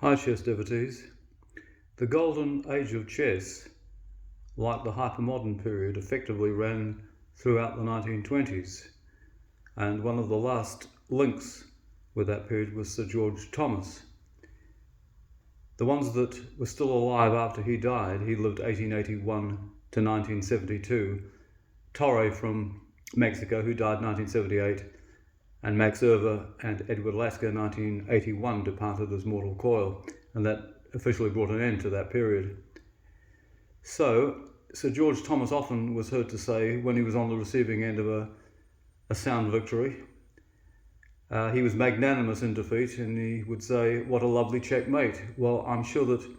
Hi chess devotees. The golden age of chess, like the hypermodern period, effectively ran throughout the 1920s, and one of the last links with that period was Sir George Thomas. The ones that were still alive after he died, he lived 1881 to 1972, Torre from Mexico, who died 1978, and Max Erber and Edward Lasker, 1981, departed this mortal coil, and that officially brought an end to that period. So, Sir George Thomas often was heard to say, when he was on the receiving end of a sound victory, he was magnanimous in defeat, and he would say, "What a lovely checkmate." Well, I'm sure that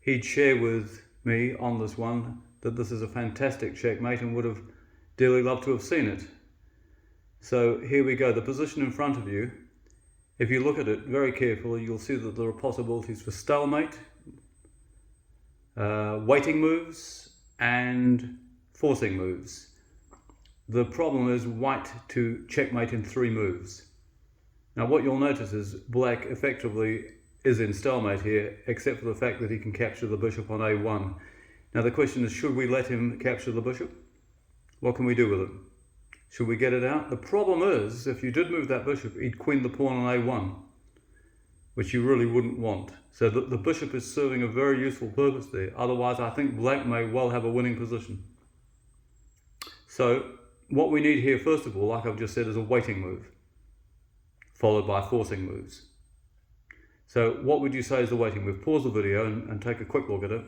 he'd share with me on this one that this is a fantastic checkmate and would have dearly loved to have seen it. So here we go, the position in front of you. If you look at it very carefully, you'll see that there are possibilities for stalemate, waiting moves, and forcing moves. The problem is white to checkmate in 3 moves. Now what you'll notice is black effectively is in stalemate here, except for the fact that he can capture the bishop on a1. Now the question is, should we let him capture the bishop? What can we do with it? Should we get it out? The problem is, if you did move that bishop, he'd queen the pawn on a1, which you really wouldn't want. So the bishop is serving a very useful purpose there. Otherwise, I think black may well have a winning position. So what we need here, first of all, like I've just said, is a waiting move, followed by forcing moves. So what would you say is the waiting move? Pause the video and take a quick look at it.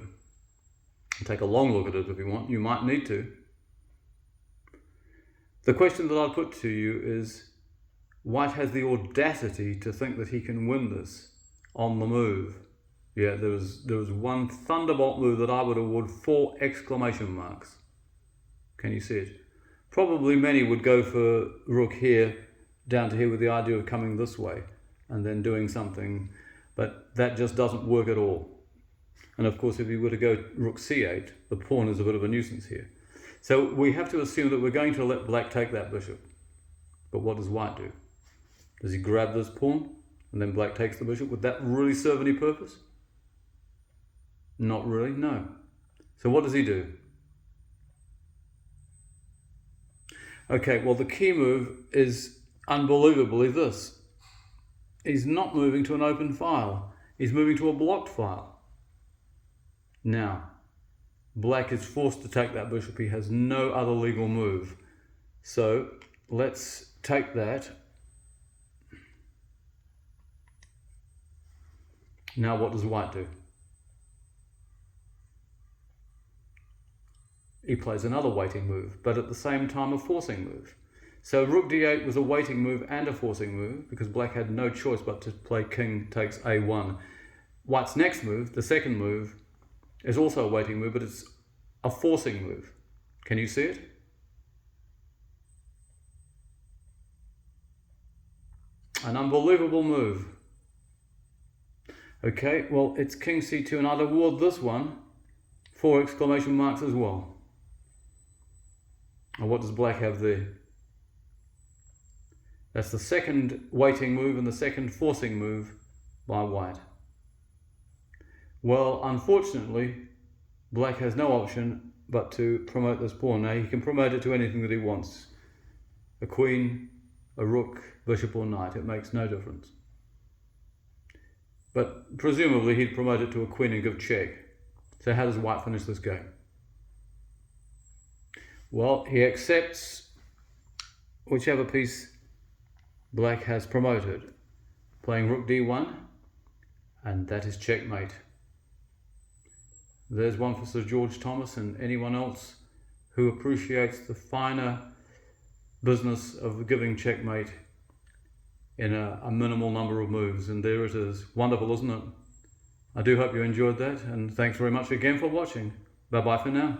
Take a long look at it if you want. You might need to. The question that I'll put to you is, white has the audacity to think that he can win this on the move. Yeah, there was one thunderbolt move that I would award 4 exclamation marks. Can you see it? Probably many would go for rook here, down to here, with the idea of coming this way and then doing something, but that just doesn't work at all. And of course, if you were to go rook c8, the pawn is a bit of a nuisance here. So we have to assume that we're going to let black take that bishop. But what does white do? Does he grab this pawn and then black takes the bishop? Would that really serve any purpose? Not really, no. So what does he do? Okay, well the key move is unbelievably this. He's not moving to an open file. He's moving to a blocked file. Now, black is forced to take that bishop. He has no other legal move. So let's take that. Now what does white do? He plays another waiting move, but at the same time a forcing move. So rook d8 was a waiting move and a forcing move, because black had no choice but to play king takes a1. White's next move, the second move, is also a waiting move, but it's a forcing move. Can you see it? An unbelievable move. Okay, well, it's king c2, and I'd award this one 4 exclamation marks as well. And what does black have there? That's the second waiting move and the second forcing move by white. Well, unfortunately, black has no option but to promote this pawn. Now, he can promote it to anything that he wants. A queen, a rook, bishop or knight, it makes no difference. But presumably he'd promote it to a queen and give check. So how does white finish this game? Well, he accepts whichever piece black has promoted, playing rook d1, and that is checkmate. There's one for Sir George Thomas and anyone else who appreciates the finer business of giving checkmate in a minimal number of moves. And there it is. Wonderful, isn't it? I do hope you enjoyed that, and thanks very much again for watching. Bye-bye for now.